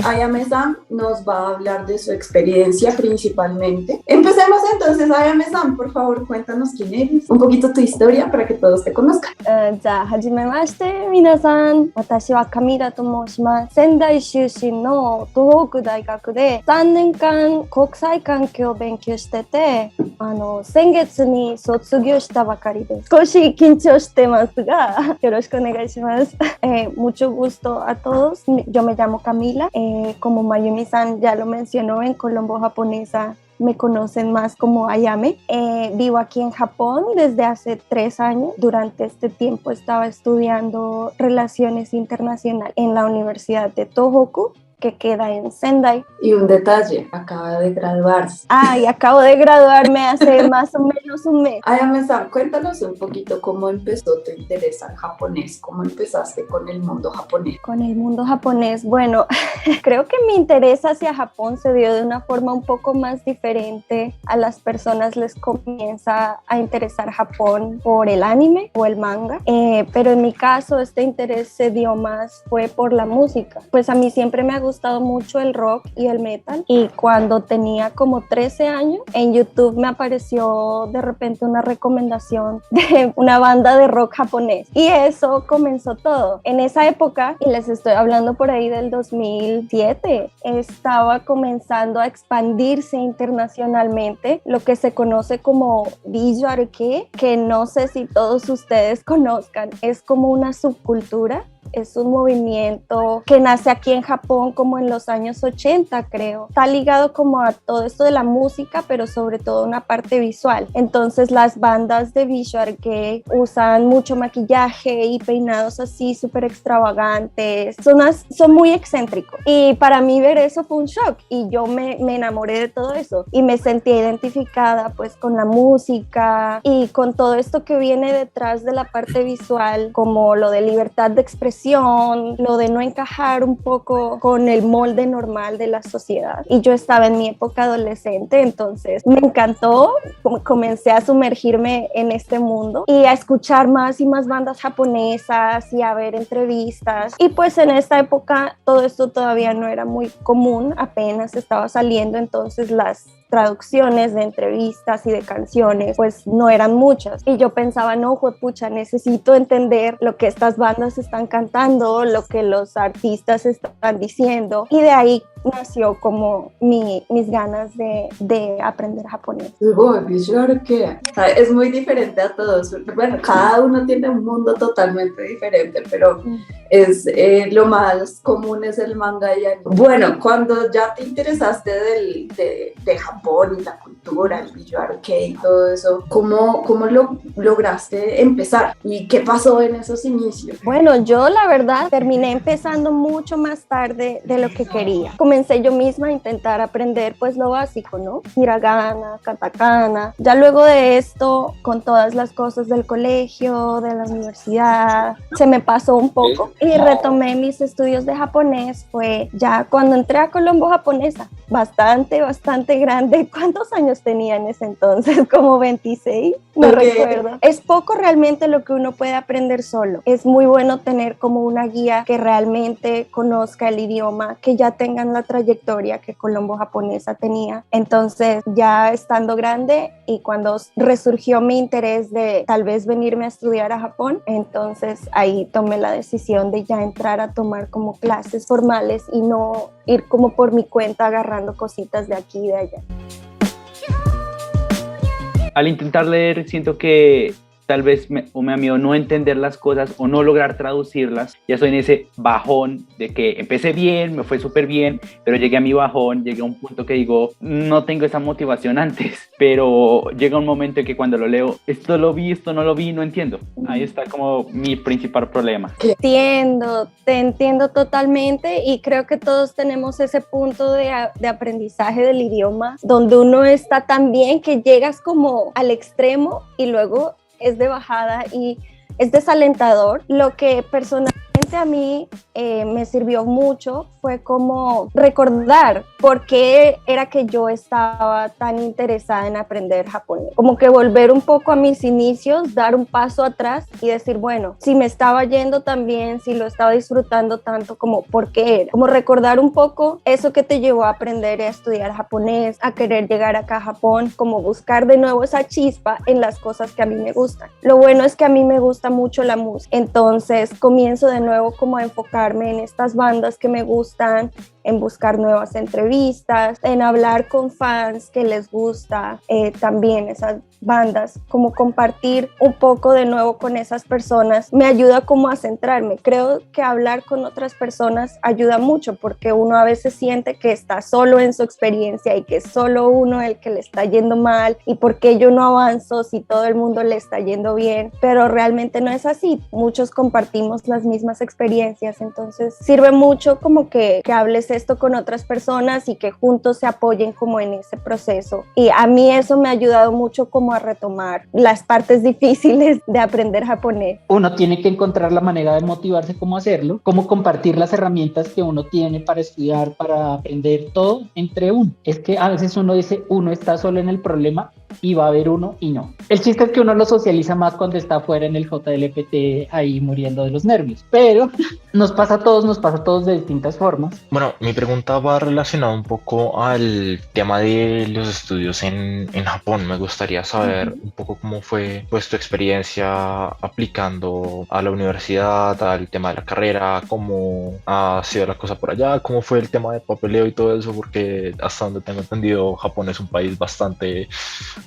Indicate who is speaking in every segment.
Speaker 1: Ayame-san nos va a hablar de su experiencia principalmente. Empecemos entonces, Ayame-san, por favor, cuéntanos quién eres, un poquito tu historia para que todos te conozcan.
Speaker 2: じゃあはじめまして、皆さん。私は上田と申します。仙台出身の東北大学で3年間国際関係を勉強してて、先月に卒業したばかりです。少し緊張してますが、よろしくお願いします。Mucho gusto a todos. Yo me llamo Camila. Como Mayumi-san ya lo mencionó, en Colombo Japonesa me conocen más como Ayame. Vivo aquí en Japón desde hace 3 años. Durante este tiempo estaba estudiando Relaciones Internacionales en la Universidad de Tohoku, que queda en Sendai.
Speaker 1: Y un detalle, acaba de graduarse.
Speaker 2: Y acabo de graduarme hace más o menos un mes.
Speaker 1: Ayame-san, cuéntanos un poquito cómo empezó tu interés al japonés, cómo empezaste con el mundo japonés.
Speaker 2: Con el mundo japonés, bueno, creo que mi interés hacia Japón se dio de una forma un poco más diferente. A las personas les comienza a interesar Japón por el anime o el manga, pero en mi caso este interés se dio más, fue por la música. Pues a mí siempre me ha gustado mucho el rock y el metal, y cuando tenía como 13 años en YouTube me apareció de repente una recomendación de una banda de rock japonés, y eso comenzó todo. En esa época, y les estoy hablando por ahí del 2007, estaba comenzando a expandirse internacionalmente lo que se conoce como Visual Kei, que no sé si todos ustedes conozcan, es como una subcultura. Es un movimiento que nace aquí en Japón como en los años 80, creo. Está ligado como a todo esto de la música, pero sobre todo una parte visual. Entonces las bandas de Visual Kei usan mucho maquillaje y peinados así súper extravagantes. Son muy excéntricos. Y para mí ver eso fue un shock. Y yo me enamoré de todo eso. Y me sentí identificada pues con la música y con todo esto que viene detrás de la parte visual, como lo de libertad de expresión, lo de no encajar un poco con el molde normal de la sociedad. Y yo estaba en mi época adolescente, entonces me encantó, comencé a sumergirme en este mundo y a escuchar más y más bandas japonesas y a ver entrevistas. Y pues en esta época todo esto todavía no era muy común, apenas estaba saliendo, entonces las traducciones de entrevistas y de canciones pues no eran muchas, y yo pensaba, no, juepucha, necesito entender lo que estas bandas están cantando, lo que los artistas están diciendo, y de ahí nació como mis ganas de aprender japonés.
Speaker 1: Visual Kei es muy diferente a todos. Bueno, cada uno tiene un mundo totalmente diferente, pero es lo más común es el manga y anime. Bueno, cuando ya te interesaste de Japón y la cultura, el Visual Kei y todo eso, ¿cómo lo lograste empezar? ¿Y qué pasó en esos inicios?
Speaker 2: Bueno, yo la verdad terminé empezando mucho más tarde de lo que quería. Comencé yo misma a intentar aprender pues lo básico, ¿no? Hiragana, katakana. Ya luego de esto, con todas las cosas del colegio, de la universidad, se me pasó un poco y retomé mis estudios de japonés. Fue ya cuando entré a Colombo Japonesa, bastante grande. ¿Cuántos años tenía en ese entonces? Como 26, no recuerdo. Es poco realmente lo que uno puede aprender solo. Es muy bueno tener como una guía que realmente conozca el idioma, que ya tengan la trayectoria que Colombo Japonesa tenía. Entonces, ya estando grande y cuando resurgió mi interés de tal vez venirme a estudiar a Japón, entonces ahí tomé la decisión de ya entrar a tomar como clases formales y no ir como por mi cuenta agarrando cositas de aquí y de allá.
Speaker 3: Al intentar leer, siento que tal vez me da miedo no entender las cosas o no lograr traducirlas. Ya estoy en ese bajón de que empecé bien, me fue súper bien, pero llegué a mi bajón, llegué a un punto que digo, no tengo esa motivación antes, pero llega un momento en que cuando lo leo, esto lo vi, esto no lo vi, no entiendo. Ahí está como mi principal problema.
Speaker 2: Te entiendo totalmente, y creo que todos tenemos ese punto de aprendizaje del idioma donde uno está tan bien que llegas como al extremo y luego es de bajada y es desalentador. Lo que personalmente realmente a mí me sirvió mucho fue como recordar por qué era que yo estaba tan interesada en aprender japonés. Como que volver un poco a mis inicios, dar un paso atrás y decir, bueno, si me estaba yendo tan bien, si lo estaba disfrutando tanto, como por qué era. Como recordar un poco eso que te llevó a aprender a estudiar japonés, a querer llegar acá a Japón, como buscar de nuevo esa chispa en las cosas que a mí me gustan. Lo bueno es que a mí me gusta mucho la música, entonces comienzo de nuevo como a enfocarme en estas bandas que me gustan, en buscar nuevas entrevistas, en hablar con fans que les gusta también esas bandas, como compartir un poco de nuevo con esas personas, me ayuda como a centrarme. Creo que hablar con otras personas ayuda mucho porque uno a veces siente que está solo en su experiencia y que es solo uno el que le está yendo mal y por qué yo no avanzo si todo el mundo le está yendo bien, pero realmente no es así. Muchos compartimos las mismas experiencias, entonces sirve mucho como que hables esto con otras personas y que juntos se apoyen como en ese proceso. Y a mí eso me ha ayudado mucho como a retomar las partes difíciles de aprender japonés.
Speaker 4: Uno tiene que encontrar la manera de motivarse cómo hacerlo, cómo compartir las herramientas que uno tiene para estudiar, para aprender todo entre uno. Es que a veces uno dice, uno está solo en el problema y va a haber uno y no. El chiste es que uno lo socializa más cuando está afuera en el JLPT ahí muriendo de los nervios, pero nos pasa a todos de distintas formas.
Speaker 5: Bueno, mi pregunta va relacionada un poco al tema de los estudios en Japón. Me gustaría saber un poco cómo fue pues tu experiencia aplicando a la universidad, al tema de la carrera, cómo ha sido la cosa por allá, cómo fue el tema de papeleo y todo eso, porque hasta donde tengo entendido Japón es un país bastante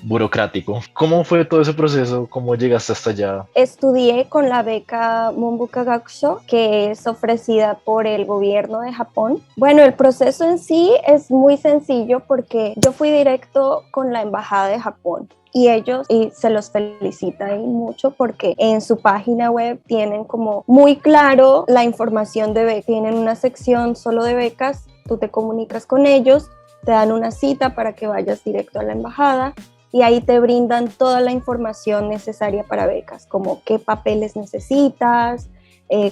Speaker 5: burocrático. ¿Cómo fue todo ese proceso? ¿Cómo llegaste hasta allá?
Speaker 2: Estudié con la beca Monbuka Gakusho, que es ofrecida por el gobierno de Japón. Bueno, el proceso en sí es muy sencillo porque yo fui directo con la embajada de Japón. Y ellos, y se los felicita ahí mucho porque en su página web tienen como muy claro la información de becas. Tienen una sección solo de becas, tú te comunicas con ellos, te dan una cita para que vayas directo a la embajada y ahí te brindan toda la información necesaria para becas, como qué papeles necesitas,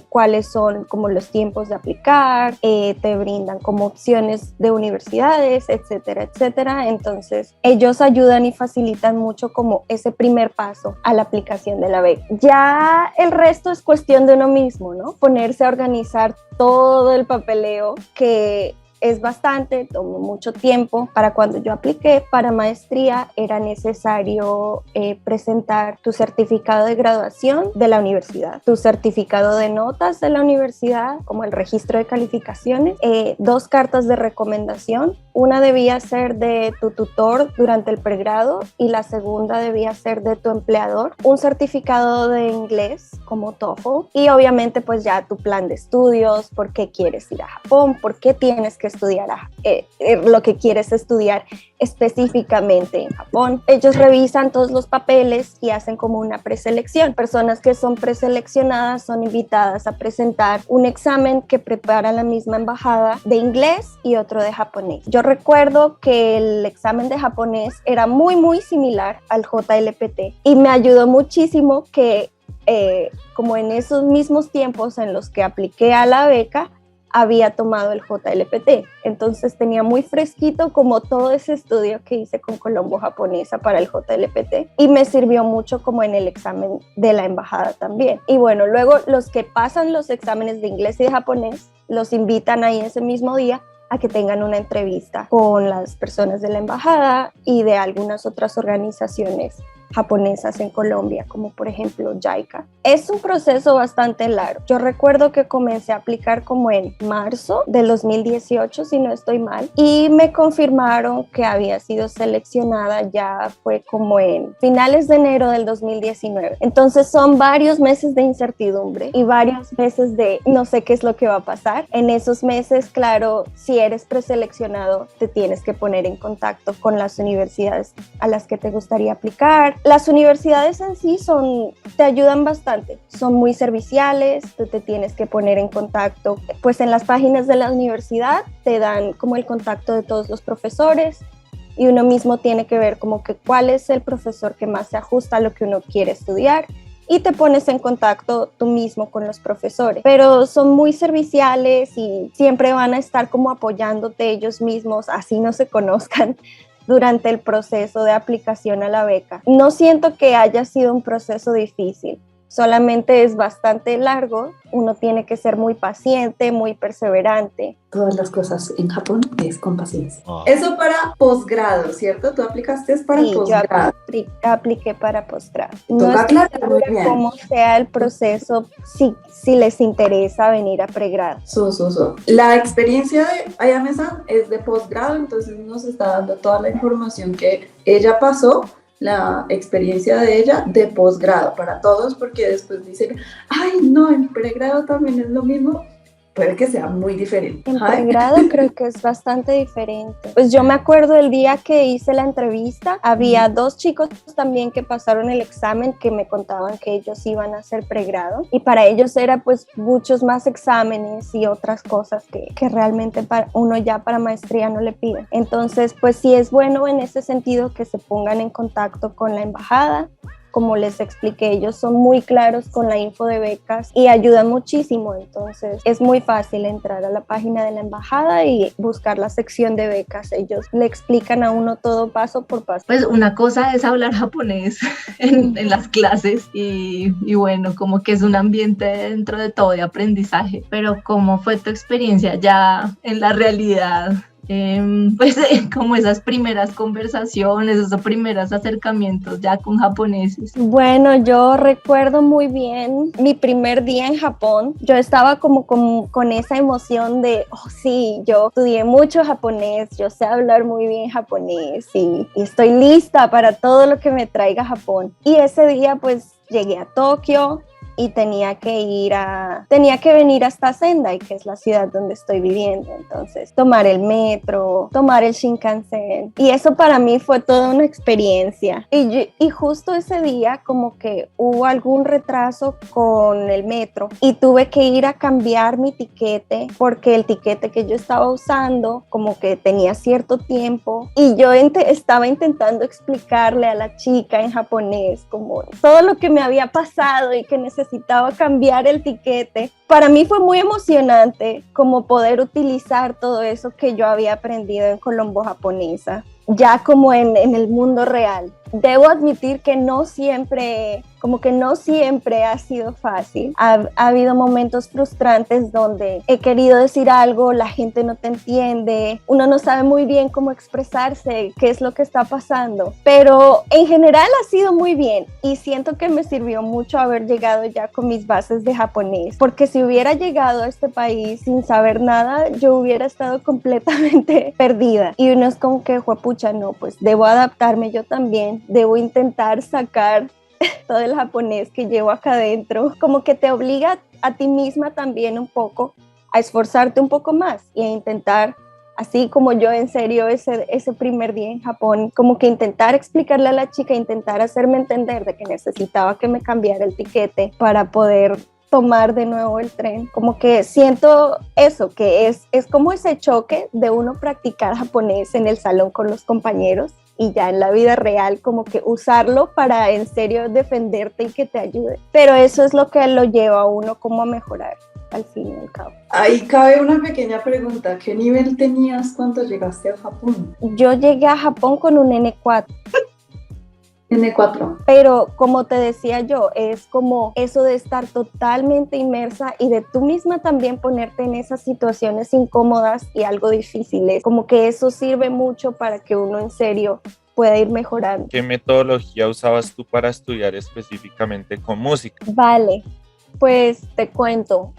Speaker 2: cuáles son como los tiempos de aplicar, te brindan como opciones de universidades, etcétera, etcétera. Entonces ellos ayudan y facilitan mucho como ese primer paso a la aplicación de la beca. Ya el resto es cuestión de uno mismo, ¿no? Ponerse a organizar todo el papeleo que es bastante, tomó mucho tiempo. Para cuando yo apliqué para maestría era necesario presentar tu certificado de graduación de la universidad, tu certificado de notas de la universidad, como el registro de calificaciones, 2 cartas de recomendación. Una debía ser de tu tutor durante el pregrado y la segunda debía ser de tu empleador, un certificado de inglés como TOEFL y obviamente pues ya tu plan de estudios, por qué quieres ir a Japón, por qué tienes que estudiar lo que quieres estudiar específicamente en Japón. Ellos revisan todos los papeles y hacen como una preselección. Personas que son preseleccionadas son invitadas a presentar un examen que prepara la misma embajada de inglés y otro de japonés. Yo recuerdo que el examen de japonés era muy similar al JLPT y me ayudó muchísimo que como en esos mismos tiempos en los que apliqué a la beca había tomado el JLPT, entonces tenía muy fresquito como todo ese estudio que hice con Colombo Japonesa para el JLPT y me sirvió mucho como en el examen de la embajada también. Y bueno, luego los que pasan los exámenes de inglés y de japonés los invitan ahí ese mismo día a que tengan una entrevista con las personas de la embajada y de algunas otras organizaciones japonesas en Colombia, como por ejemplo JICA. Es un proceso bastante largo. Yo recuerdo que comencé a aplicar como en marzo del 2018, si no estoy mal, y me confirmaron que había sido seleccionada ya fue como en finales de enero del 2019. Entonces son varios meses de incertidumbre y varios meses de no sé qué es lo que va a pasar. En esos meses, claro, si eres preseleccionado, te tienes que poner en contacto con las universidades a las que te gustaría aplicar. Las universidades en sí te ayudan bastante, son muy serviciales, tú te tienes que poner en contacto, pues en las páginas de la universidad te dan como el contacto de todos los profesores y uno mismo tiene que ver como que cuál es el profesor que más se ajusta a lo que uno quiere estudiar y te pones en contacto tú mismo con los profesores, pero son muy serviciales y siempre van a estar como apoyándote ellos mismos, así no se conozcan durante el proceso de aplicación a la beca. No siento que haya sido un proceso difícil, solamente es bastante largo, uno tiene que ser muy paciente, muy perseverante.
Speaker 1: Todas las cosas en Japón es con paciencia.
Speaker 5: Ah.
Speaker 1: Eso para posgrado, ¿cierto? Tú aplicaste para
Speaker 2: Sí,
Speaker 1: posgrado.
Speaker 2: yo apliqué para posgrado.
Speaker 1: Toca
Speaker 2: No estoy
Speaker 1: aclarar muy
Speaker 2: segura
Speaker 1: bien.
Speaker 2: cómo sea el proceso, si les interesa venir a pregrado.
Speaker 1: La experiencia de Ayame-san es de posgrado, entonces nos está dando toda la información que ella pasó, la experiencia de ella de posgrado para todos, porque después dicen, ay, no, en pregrado también es lo mismo. Puede que sea muy diferente.
Speaker 2: En pregrado creo que es bastante diferente. Pues yo me acuerdo el día que hice la entrevista, había dos chicos también que pasaron el examen que me contaban que ellos iban a hacer pregrado y para ellos era pues muchos más exámenes y otras cosas que realmente para uno ya para maestría no le piden. Entonces pues sí es bueno en ese sentido que se pongan en contacto con la embajada. Como les expliqué, ellos son muy claros con la info de becas y ayudan muchísimo, entonces es muy fácil entrar a la página de la embajada y buscar la sección de becas, ellos le explican a uno todo paso por paso.
Speaker 6: Pues una cosa es hablar japonés en las clases y bueno, como que es un ambiente dentro de todo de aprendizaje, pero ¿cómo fue tu experiencia ya en la realidad? Pues como esas primeras conversaciones, esos primeros acercamientos ya con japoneses.
Speaker 2: Bueno, yo recuerdo muy bien mi primer día en Japón. Yo estaba como con esa emoción de, oh sí, yo estudié mucho japonés, yo sé hablar muy bien japonés y estoy lista para todo lo que me traiga Japón. Y ese día pues llegué a Tokio y tenía que venir hasta Sendai, que es la ciudad donde estoy viviendo. Entonces, tomar el metro, tomar el Shinkansen. Y eso para mí fue toda una experiencia. Y justo ese día como que hubo algún retraso con el metro y tuve que ir a cambiar mi tiquete porque el tiquete que yo estaba usando como que tenía cierto tiempo y yo estaba intentando explicarle a la chica en japonés como todo lo que me había pasado y que necesitaba cambiar el tiquete. Para mí fue muy emocionante como poder utilizar todo eso que yo había aprendido en Colombo Japonesa, ya como en el mundo real. Debo admitir que no siempre ha sido fácil. Ha habido momentos frustrantes donde he querido decir algo, la gente no te entiende, uno no sabe muy bien cómo expresarse, qué es lo que está pasando, pero en general ha sido muy bien y siento que me sirvió mucho haber llegado ya con mis bases de japonés, porque si hubiera llegado a este país sin saber nada, yo hubiera estado completamente perdida y uno es como que, juepucha, no, pues debo adaptarme yo también, debo intentar sacar todo el japonés que llevo acá adentro, como que te obliga a ti misma también un poco a esforzarte un poco más y a intentar, así como yo en serio ese primer día en Japón, como que intentar explicarle a la chica, intentar hacerme entender de que necesitaba que me cambiara el tiquete para poder tomar de nuevo el tren. Como que siento eso, que es como ese choque de uno practicar japonés en el salón con los compañeros y ya en la vida real como que usarlo para en serio defenderte y que te ayude. Pero eso es lo que lo lleva a uno como a mejorar al fin y al cabo.
Speaker 1: Ahí cabe una pequeña pregunta. ¿Qué nivel tenías cuando llegaste a Japón?
Speaker 2: Yo llegué a Japón con un N4.
Speaker 1: N4.
Speaker 2: Pero como te decía yo, es como eso de estar totalmente inmersa y de tú misma también ponerte en esas situaciones incómodas y algo difíciles. Como que eso sirve mucho para que uno en serio pueda ir mejorando.
Speaker 7: ¿Qué metodología usabas tú para estudiar específicamente con música?
Speaker 2: Vale, pues te cuento.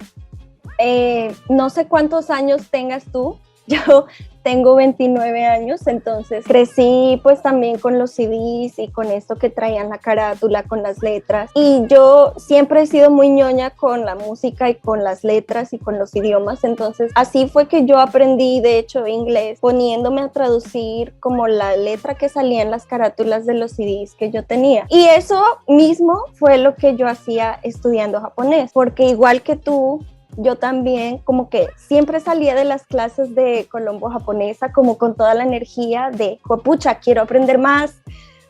Speaker 2: No sé cuántos años tengas tú. Yo tengo 29 años, entonces crecí pues también con los CDs y con esto que traían la carátula, con las letras. Y yo siempre he sido muy ñoña con la música y con las letras y con los idiomas, entonces así fue que yo aprendí de hecho inglés, poniéndome a traducir como la letra que salía en las carátulas de los CDs que yo tenía. Y eso mismo fue lo que yo hacía estudiando japonés, porque igual que tú, yo también como que siempre salía de las clases de Colombo Japonesa como con toda la energía de, pucha, quiero aprender más,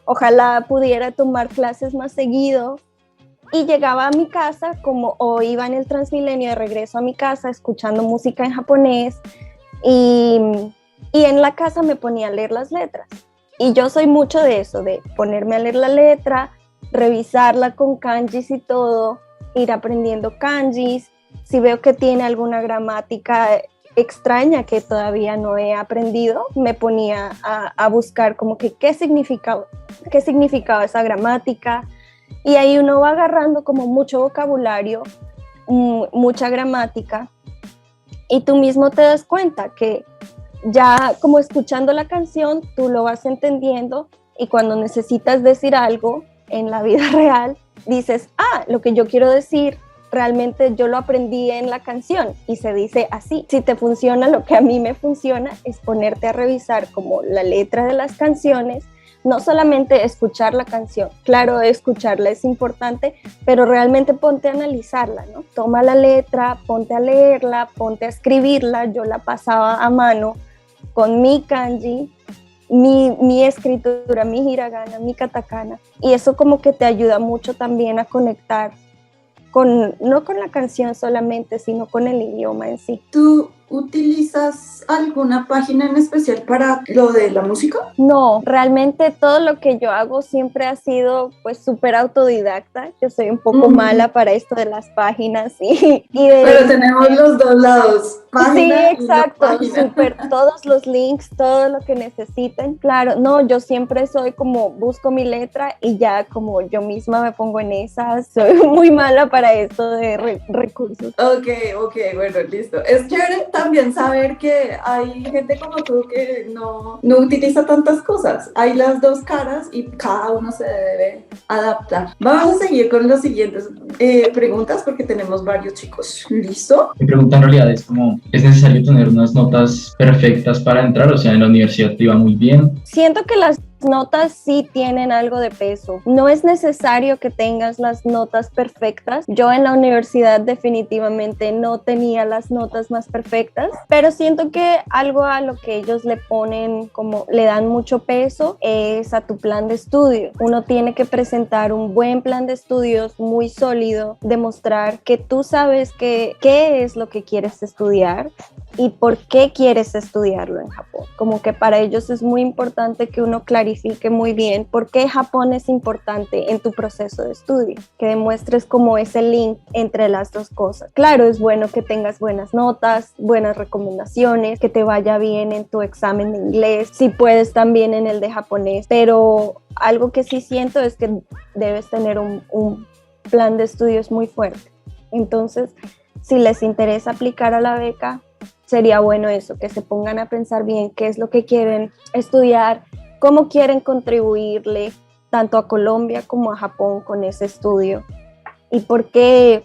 Speaker 2: ojalá pudiera tomar clases más seguido, y llegaba a mi casa o iba en el Transmilenio de regreso a mi casa escuchando música en japonés y en la casa me ponía a leer las letras. Y yo soy mucho de eso, de ponerme a leer la letra, revisarla con kanjis y todo, ir aprendiendo kanjis. Si veo que tiene alguna gramática extraña que todavía no he aprendido, me ponía a buscar como que qué significaba esa gramática. Y ahí uno va agarrando como mucho vocabulario, mucha gramática, y tú mismo te das cuenta que ya como escuchando la canción, tú lo vas entendiendo y cuando necesitas decir algo en la vida real, dices, lo que yo quiero decir, realmente yo lo aprendí en la canción y se dice así. Si te funciona, lo que a mí me funciona es ponerte a revisar como la letra de las canciones, no solamente escuchar la canción, claro, escucharla es importante, pero realmente ponte a analizarla, ¿no? Toma la letra, ponte a leerla, ponte a escribirla. Yo la pasaba a mano con mi kanji, mi escritura, mi hiragana, mi katakana, y eso como que te ayuda mucho también a conectar no con la canción solamente, sino con el idioma en sí.
Speaker 1: ¿Tú utilizas alguna página en especial para lo de la música?
Speaker 2: No, realmente todo lo que yo hago siempre ha sido pues súper autodidacta. Yo soy un poco mala para esto de las páginas
Speaker 1: Pero tenemos los dos lados, página.
Speaker 2: Sí, exacto, súper, todos los links, todo lo que necesiten. Claro, no, yo siempre soy como busco mi letra y ya como yo misma me pongo en esas. Soy muy mala para esto de recursos.
Speaker 1: Ok, bueno, listo. Es chévere también saber que hay gente como tú que no utiliza tantas cosas. Hay las dos caras y cada uno se debe adaptar. Vamos a seguir con las siguientes preguntas porque tenemos varios chicos. ¿Listo?
Speaker 8: Mi pregunta en realidad es como, ¿es necesario tener unas notas perfectas para entrar? O sea, en la universidad te iba muy bien.
Speaker 2: Siento que las notas sí tienen algo de peso. No es necesario que tengas las notas perfectas. Yo en la universidad definitivamente no tenía las notas más perfectas, pero siento que algo a lo que ellos le ponen, como le dan mucho peso, es a tu plan de estudio. Uno tiene que presentar un buen plan de estudios muy sólido, demostrar que tú sabes qué es lo que quieres estudiar y por qué quieres estudiarlo en Japón. Como que para ellos es muy importante que uno clarifique muy bien por qué Japón es importante en tu proceso de estudio, que demuestres como ese link entre las dos cosas. Claro, es bueno que tengas buenas notas, buenas recomendaciones, que te vaya bien en tu examen de inglés, si puedes también en el de japonés, pero algo que sí siento es que debes tener un plan de estudios muy fuerte. Entonces, si les interesa aplicar a la beca, sería bueno eso, que se pongan a pensar bien qué es lo que quieren estudiar, cómo quieren contribuirle tanto a Colombia como a Japón con ese estudio y por qué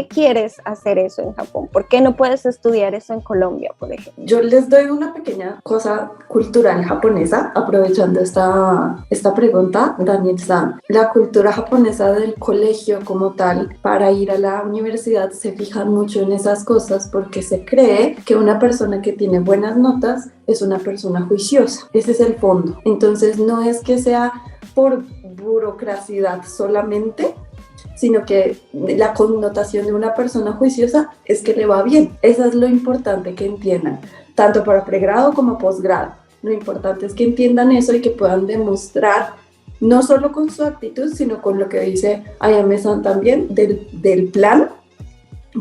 Speaker 2: quieres hacer eso en Japón, por qué no puedes estudiar eso en Colombia, por ejemplo.
Speaker 1: Yo les doy una pequeña cosa cultural japonesa, aprovechando esta pregunta, Daniel-san. La cultura japonesa del colegio como tal, para ir a la universidad se fijan mucho en esas cosas porque se cree que una persona que tiene buenas notas es una persona juiciosa. Ese es el fondo. Entonces no es que sea por burocracidad solamente, sino que la connotación de una persona juiciosa es que le va bien. Eso es lo importante que entiendan, tanto para pregrado como posgrado. Lo importante es que entiendan eso y que puedan demostrar, no solo con su actitud, sino con lo que dice Ayame-san también, del plan,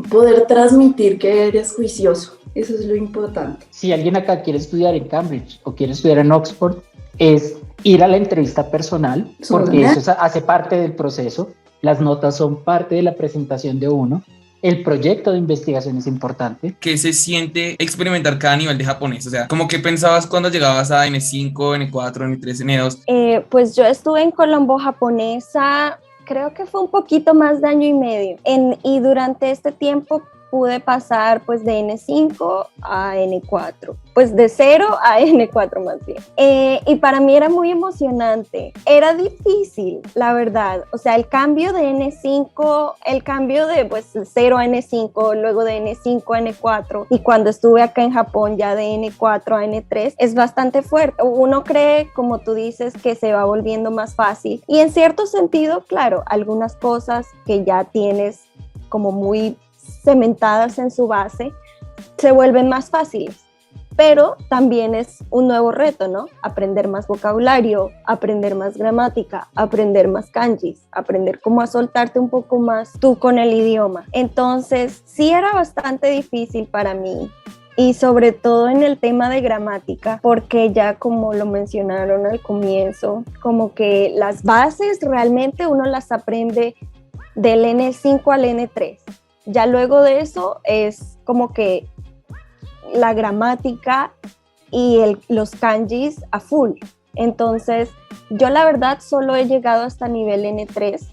Speaker 1: poder transmitir que eres juicioso. Eso es lo importante.
Speaker 4: Si alguien acá quiere estudiar en Cambridge o quiere estudiar en Oxford, es ir a la entrevista personal, porque eso hace parte del proceso. Las notas son parte de la presentación de uno. El proyecto de investigación es importante.
Speaker 9: ¿Qué se siente experimentar cada nivel de japonés? O sea, ¿cómo que pensabas cuando llegabas a N5, N4, N3, N2?
Speaker 2: Pues yo estuve en Colombo japonesa, creo que fue un poquito más de año y medio. Y durante este tiempo pude pasar pues de N5 a N4, pues de 0 a N4 más bien. Y para mí era muy emocionante, era difícil, la verdad, o sea, el cambio de N5, el cambio de pues 0 a N5, luego de N5 a N4, y cuando estuve acá en Japón ya de N4 a N3, es bastante fuerte. Uno cree, como tú dices, que se va volviendo más fácil, y en cierto sentido, claro, algunas cosas que ya tienes como muy cementadas en su base se vuelven más fáciles, pero también es un nuevo reto, ¿no? Aprender más vocabulario, aprender más gramática, aprender más kanjis, aprender cómo a soltarte un poco más tú con el idioma. Entonces sí era bastante difícil para mí, y sobre todo en el tema de gramática, porque ya como lo mencionaron al comienzo, como que las bases realmente uno las aprende del N5 al N3. Ya luego de eso es como que la gramática y los kanjis a full. Entonces, yo la verdad solo he llegado hasta nivel N3.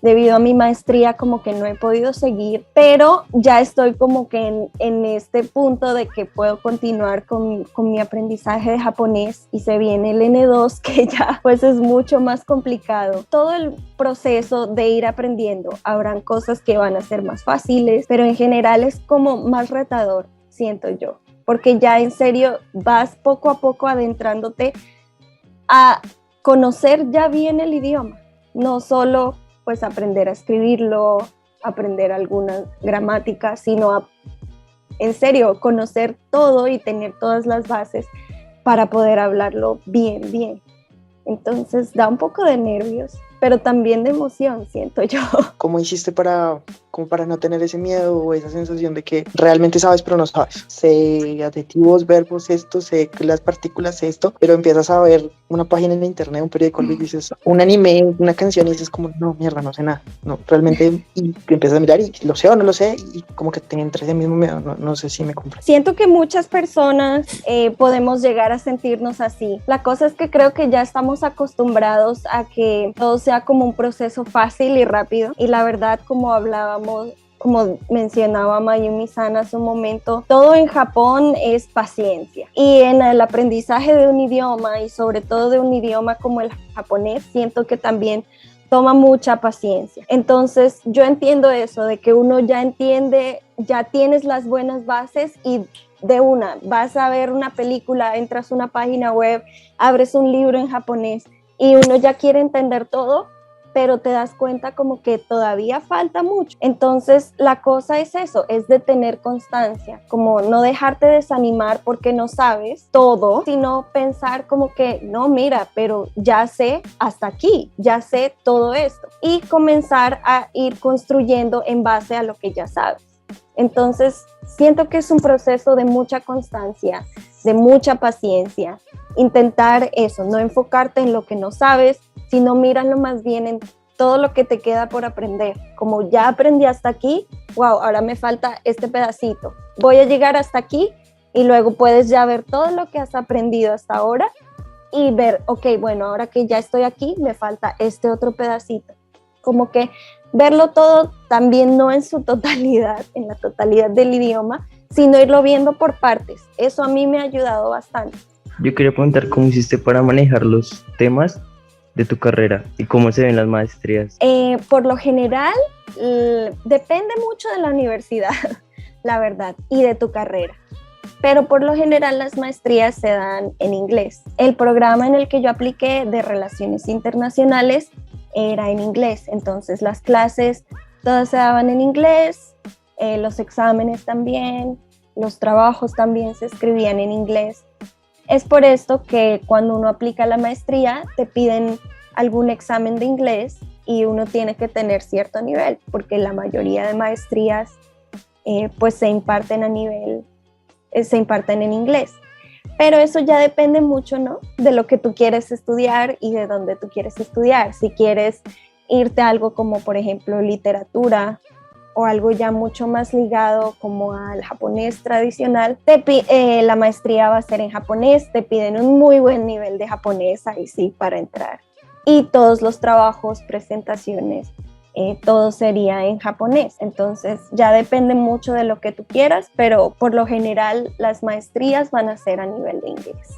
Speaker 2: Debido a mi maestría como que no he podido seguir, pero ya estoy como que en este punto de que puedo continuar con mi aprendizaje de japonés, y se viene el N2, que ya pues es mucho más complicado. Todo el proceso de ir aprendiendo, habrán cosas que van a ser más fáciles, pero en general es como más retador, siento yo, porque ya en serio vas poco a poco adentrándote a conocer ya bien el idioma, no solo pues aprender a escribirlo, aprender alguna gramática, sino en serio conocer todo y tener todas las bases para poder hablarlo bien. Entonces da un poco de nervios, pero también de emoción, siento yo.
Speaker 10: ¿Cómo hiciste para no tener ese miedo o esa sensación de que realmente sabes pero no sabes? Sé adjetivos, verbos, esto, sé las partículas, esto, pero empiezas a ver una página en internet, un periódico, y dices, un anime, una canción, y dices como, no, mierda, no sé nada, no, realmente, y empiezas a mirar y lo sé o no lo sé, y como que te entra ese mismo miedo, no sé si me compras.
Speaker 2: Siento que muchas personas podemos llegar a sentirnos así. La cosa es que creo que ya estamos acostumbrados a que todo sea como un proceso fácil y rápido, y la verdad, como mencionaba Mayumi-san hace un momento, todo en Japón es paciencia, y en el aprendizaje de un idioma, y sobre todo de un idioma como el japonés, siento que también toma mucha paciencia. Entonces yo entiendo eso, de que uno ya entiende, ya tienes las buenas bases, y de una, vas a ver una película, entras a una página web, abres un libro en japonés, y uno ya quiere entender todo, pero te das cuenta como que todavía falta mucho. Entonces la cosa es eso, es de tener constancia, como no dejarte desanimar porque no sabes todo, sino pensar como que no, mira, pero ya sé hasta aquí, ya sé todo esto, y comenzar a ir construyendo en base a lo que ya sabes. Entonces siento que es un proceso de mucha constancia, de mucha paciencia, intentar eso, no enfocarte en lo que no sabes, sino míralo más bien en todo lo que te queda por aprender. Como ya aprendí hasta aquí, wow, ahora me falta este pedacito. Voy a llegar hasta aquí, y luego puedes ya ver todo lo que has aprendido hasta ahora y ver, ok, bueno, ahora que ya estoy aquí, me falta este otro pedacito. Como que verlo todo también no en su totalidad, en la totalidad del idioma, sino irlo viendo por partes. Eso a mí me ha ayudado bastante.
Speaker 11: Yo quería preguntar cómo hiciste para manejar los temas de tu carrera y cómo se ven las maestrías.
Speaker 2: Por lo general, depende mucho de la universidad, la verdad, y de tu carrera. Pero por lo general las maestrías se dan en inglés. El programa en el que yo apliqué de Relaciones Internacionales era en inglés, entonces las clases todas se daban en inglés, los exámenes también, los trabajos también se escribían en inglés. Es por esto que cuando uno aplica la maestría te piden algún examen de inglés y uno tiene que tener cierto nivel, porque la mayoría de maestrías pues se imparten en inglés. Pero eso ya depende mucho, ¿no?, de lo que tú quieres estudiar y de dónde tú quieres estudiar. Si quieres irte a algo como, por ejemplo, literatura, o algo ya mucho más ligado como al japonés tradicional, la maestría va a ser en japonés, te piden un muy buen nivel de japonés, ahí sí, para entrar. Y todos los trabajos, presentaciones, todo sería en japonés. Entonces ya depende mucho de lo que tú quieras, pero por lo general las maestrías van a ser a nivel de inglés.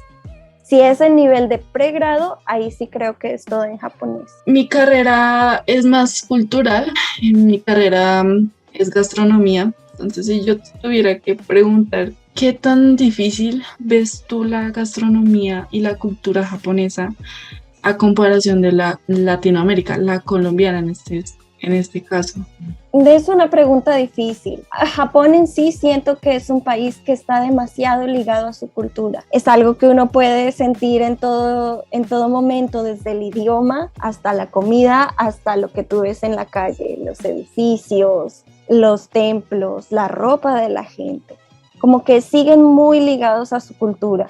Speaker 2: Si es el nivel de pregrado, ahí sí creo que es todo en japonés.
Speaker 12: Mi carrera es más cultural, mi carrera es gastronomía, entonces si yo tuviera que preguntar qué tan difícil ves tú la gastronomía y la cultura japonesa a comparación de la Latinoamérica, la colombiana en este caso.
Speaker 2: Es una pregunta difícil. Japón en sí siento que es un país que está demasiado ligado a su cultura. Es algo que uno puede sentir en todo momento, desde el idioma hasta la comida, hasta lo que tú ves en la calle, los edificios, los templos, la ropa de la gente. Como que siguen muy ligados a su cultura.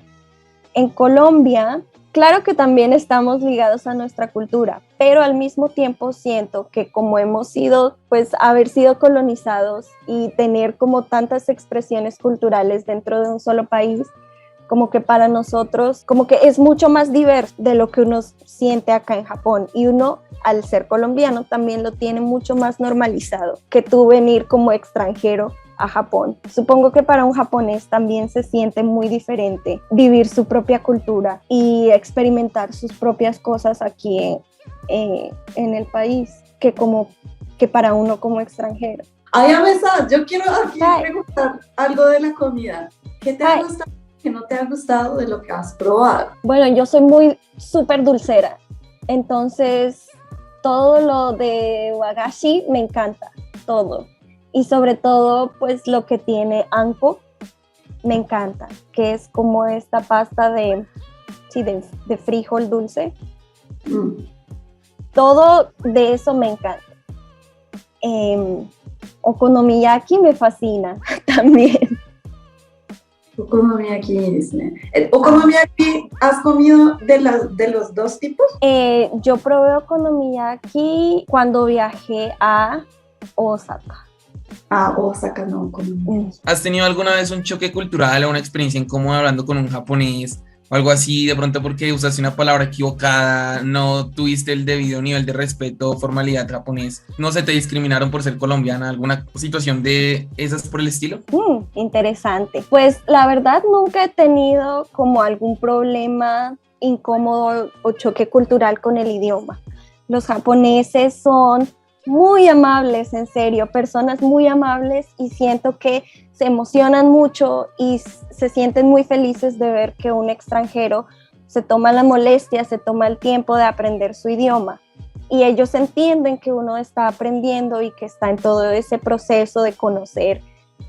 Speaker 2: En Colombia, claro que también estamos ligados a nuestra cultura, pero al mismo tiempo siento que como hemos sido, pues haber sido colonizados y tener como tantas expresiones culturales dentro de un solo país, como que para nosotros, como que es mucho más diverso de lo que uno siente acá en Japón. Y uno, al ser colombiano, también lo tiene mucho más normalizado que tú venir como extranjero a Japón. Supongo que para un japonés también se siente muy diferente vivir su propia cultura y experimentar sus propias cosas aquí en el país que para uno como extranjero.
Speaker 1: Ay, Amesa, yo quiero aquí preguntar algo de la comida. ¿Qué te ha gustado? ¿Qué no te ha gustado de lo que has probado?
Speaker 2: Bueno, yo soy muy súper dulcera, entonces todo lo de wagashi me encanta, todo. Y sobre todo, pues lo que tiene anko, me encanta, que es como esta pasta de frijol dulce. Todo de eso me encanta. Okonomiyaki me fascina también.
Speaker 1: ¿Okonomiyaki has comido de los dos tipos?
Speaker 2: Yo probé okonomiyaki cuando viajé a Osaka.
Speaker 1: Osaka no.
Speaker 9: ¿Has tenido alguna vez un choque cultural o una experiencia incómoda hablando con un japonés o algo así, de pronto porque usaste una palabra equivocada, no tuviste el debido nivel de respeto o formalidad japonés, no se te discriminaron por ser colombiana, alguna situación de esas por el estilo?
Speaker 2: Interesante. Pues la verdad nunca he tenido como algún problema incómodo o choque cultural con el idioma. Los japoneses son muy amables, en serio, personas muy amables, y siento que se emocionan mucho y se sienten muy felices de ver que un extranjero se toma la molestia, se toma el tiempo de aprender su idioma, y ellos entienden que uno está aprendiendo y que está en todo ese proceso de conocer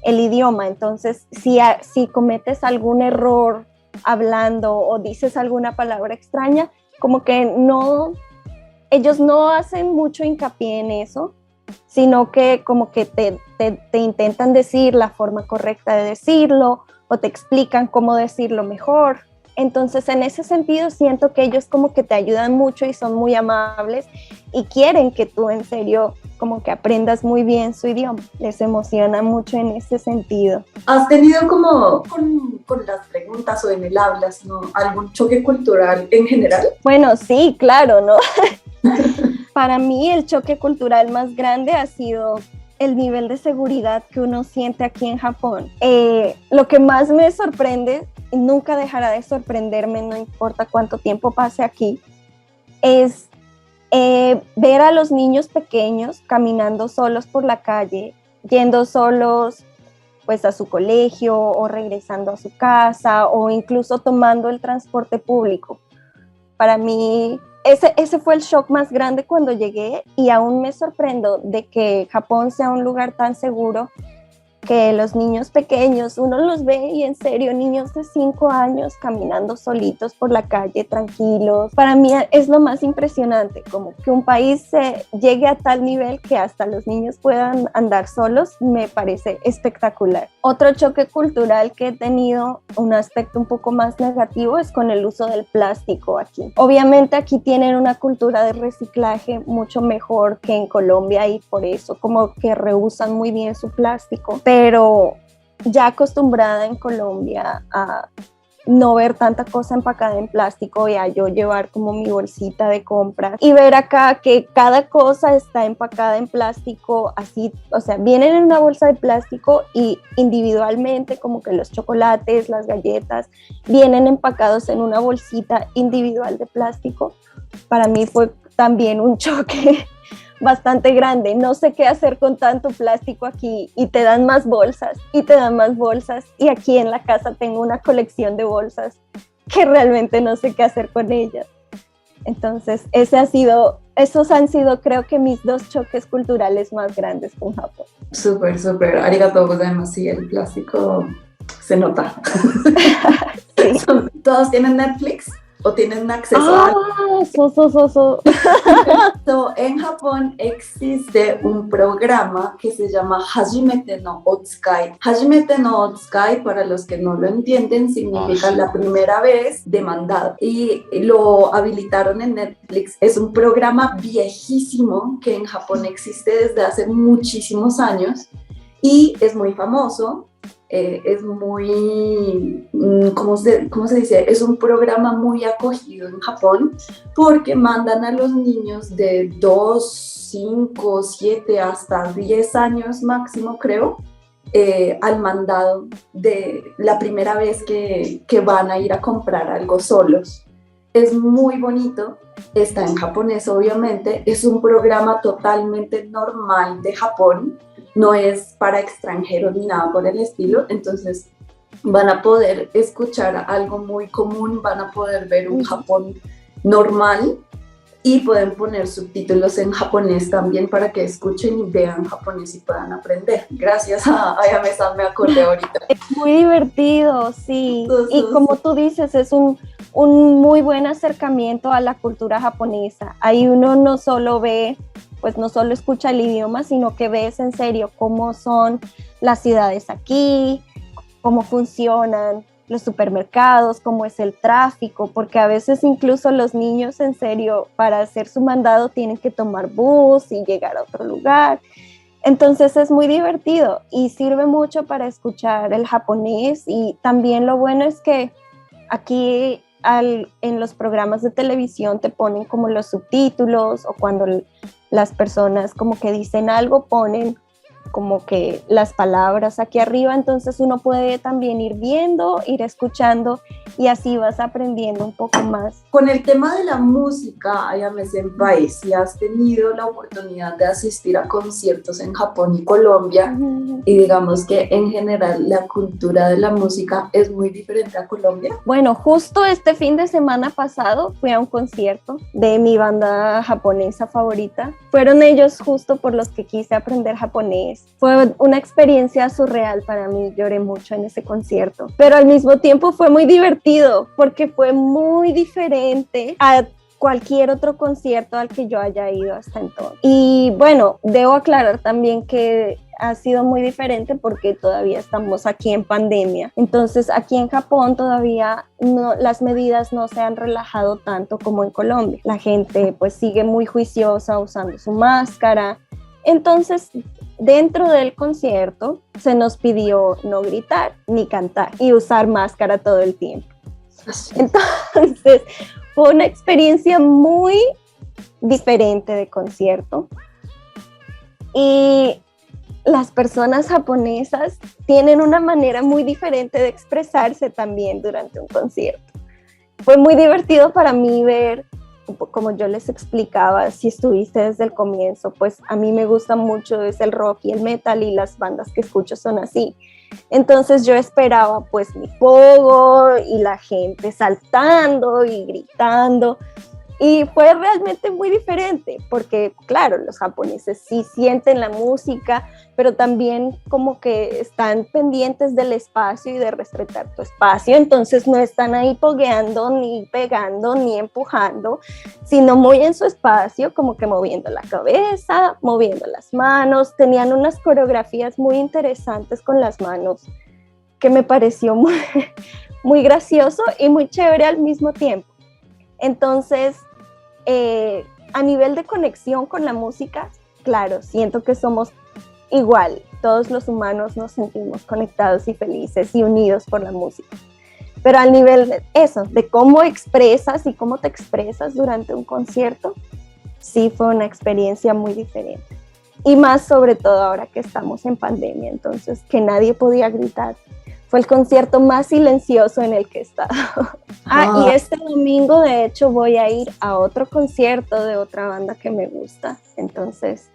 Speaker 2: el idioma. Entonces, si cometes algún error hablando o dices alguna palabra extraña, como que ellos no hacen mucho hincapié en eso, sino que como que te intentan decir la forma correcta de decirlo o te explican cómo decirlo mejor. Entonces, en ese sentido, siento que ellos como que te ayudan mucho y son muy amables y quieren que tú en serio como que aprendas muy bien su idioma. Les emociona mucho en ese sentido.
Speaker 1: ¿Has tenido como con las preguntas o en el hablas, ¿no?, algún choque cultural en general?
Speaker 2: Bueno, sí, claro, ¿no? Para mí el choque cultural más grande ha sido el nivel de seguridad que uno siente aquí en Japón. Lo que más me sorprende, y nunca dejará de sorprenderme, no importa cuánto tiempo pase aquí, es ver a los niños pequeños caminando solos por la calle, yendo solos pues a su colegio o regresando a su casa o incluso tomando el transporte público. Para mí ese fue el shock más grande cuando llegué, y aún me sorprendo de que Japón sea un lugar tan seguro, que los niños pequeños, uno los ve y en serio, niños de 5 años caminando solitos por la calle, tranquilos. Para mí es lo más impresionante, como que un país llegue a tal nivel que hasta los niños puedan andar solos, me parece espectacular. Otro choque cultural que he tenido, un aspecto un poco más negativo, es con el uso del plástico aquí. Obviamente aquí tienen una cultura de reciclaje mucho mejor que en Colombia, y por eso como que reusan muy bien su plástico, pero ya acostumbrada en Colombia a no ver tanta cosa empacada en plástico, ya yo llevar como mi bolsita de compras y ver acá que cada cosa está empacada en plástico así, o sea, vienen en una bolsa de plástico y individualmente como que los chocolates, las galletas vienen empacados en una bolsita individual de plástico. Para mí fue también un choque bastante grande, no sé qué hacer con tanto plástico aquí y te dan más bolsas y te dan más bolsas y aquí en la casa tengo una colección de bolsas que realmente no sé qué hacer con ellas. Entonces esos han sido creo que mis dos choques culturales más grandes con Japón.
Speaker 1: Súper, súper, arigatou gozaimasu, sí, el plástico se nota.
Speaker 2: Sí.
Speaker 1: ¿Todos tienen Netflix? ¿O tienen acceso a...? En Japón existe un programa que se llama Hajimete no Otsukai. Hajimete no Otsukai, para los que no lo entienden, significa la primera vez demandado. Y lo habilitaron en Netflix. Es un programa viejísimo que en Japón existe desde hace muchísimos años y es muy famoso. Es muy, ¿cómo se dice? Es un programa muy acogido en Japón porque mandan a los niños de 2, 5, 7 hasta 10 años máximo, creo, al mandado de la primera vez que van a ir a comprar algo solos. Es muy bonito, está en japonés obviamente, es un programa totalmente normal de Japón, no es para extranjeros ni nada por el estilo, entonces van a poder escuchar algo muy común, van a poder ver un Japón normal y pueden poner subtítulos en japonés también para que escuchen y vean japonés y puedan aprender. Gracias a Ayame-san me acordé ahorita.
Speaker 2: Es muy divertido, sí, y como tú dices, es un muy buen acercamiento a la cultura japonesa. Ahí uno no solo ve, pues no solo escucha el idioma, sino que ves en serio cómo son las ciudades aquí, cómo funcionan los supermercados, cómo es el tráfico, porque a veces incluso los niños en serio para hacer su mandado tienen que tomar bus y llegar a otro lugar. Entonces es muy divertido y sirve mucho para escuchar el japonés y también lo bueno es que aquí en los programas de televisión te ponen como los subtítulos o cuando las personas como que dicen algo ponen como que las palabras aquí arriba, entonces uno puede también ir viendo, ir escuchando y así vas aprendiendo un poco más.
Speaker 1: Con el tema de la música, Ayame Senpai, si has tenido la oportunidad de asistir a conciertos en Japón y Colombia, y digamos que en general la cultura de la música es muy diferente a Colombia.
Speaker 2: Bueno, justo este fin de semana pasado fui a un concierto de mi banda japonesa favorita. Fueron ellos justo por los que quise aprender japonés. Fue una experiencia surreal para mí, lloré mucho en ese concierto, pero al mismo tiempo fue muy divertido porque fue muy diferente a cualquier otro concierto al que yo haya ido hasta entonces. Y bueno, debo aclarar también que ha sido muy diferente porque todavía estamos aquí en pandemia. Entonces aquí en Japón todavía las medidas no se han relajado tanto como en Colombia. La gente pues sigue muy juiciosa usando su máscara. Entonces dentro del concierto se nos pidió no gritar ni cantar y usar máscara todo el tiempo. Entonces fue una experiencia muy diferente de concierto y las personas japonesas tienen una manera muy diferente de expresarse también durante un concierto. Fue muy divertido para mí ver, como yo les explicaba, si estuviste desde el comienzo, pues a mí me gusta mucho es el rock y el metal y las bandas que escucho son así. Entonces yo esperaba pues mi pogo y la gente saltando y gritando y fue realmente muy diferente porque claro, los japoneses sí sienten la música, pero también como que están pendientes del espacio y de respetar tu espacio, entonces no están ahí pogueando, ni pegando, ni empujando, sino muy en su espacio, como que moviendo la cabeza, moviendo las manos, tenían unas coreografías muy interesantes con las manos, que me pareció muy gracioso y muy chévere al mismo tiempo. Entonces, a nivel de conexión con la música, claro, siento que somos igual, todos los humanos nos sentimos conectados y felices y unidos por la música. pero al nivel de eso, de cómo expresas y cómo te expresas durante un concierto, sí fue una experiencia muy diferente. Y más sobre todo ahora que estamos en pandemia, entonces que nadie podía gritar. Fue el concierto más silencioso en el que he estado. Y este domingo, de hecho, voy a ir a otro concierto de otra banda que me gusta. Entonces,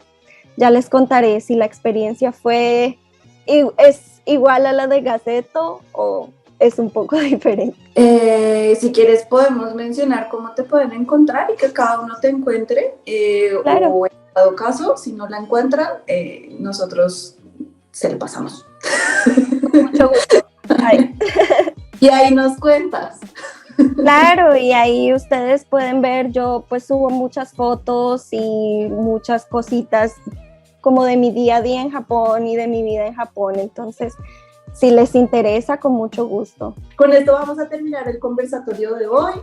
Speaker 2: ya les contaré si la experiencia es igual a la de Gaceto o es un poco diferente.
Speaker 1: Si quieres podemos mencionar cómo te pueden encontrar y que cada uno te encuentre.
Speaker 2: Claro.
Speaker 1: O en dado caso, si no la encuentran, nosotros se lo pasamos.
Speaker 2: Mucho gusto. Ay.
Speaker 1: Y ahí nos cuentas.
Speaker 2: Claro, y ahí ustedes pueden ver, yo pues subo muchas fotos y muchas cositas como de mi día a día en Japón y de mi vida en Japón, entonces si les interesa, con mucho gusto.
Speaker 1: Con esto vamos a terminar el conversatorio de hoy.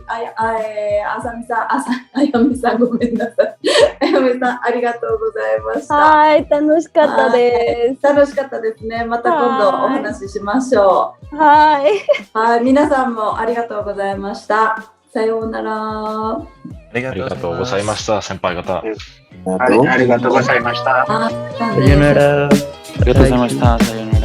Speaker 1: Arigato gozaimasu.
Speaker 2: Ay, tanoshikatta desu.
Speaker 1: Tanoshikatta desu ne. Mata kondo o hanashi shimashou.
Speaker 2: Ay.
Speaker 1: Minasan mo arigatou gozaimashita. Sayonara.
Speaker 5: Arigatou gozaimashita, senpai gata.
Speaker 3: Arigatou gozaimashita.
Speaker 11: Sayonara.
Speaker 3: Arigatou gozaimashita. Sayonara.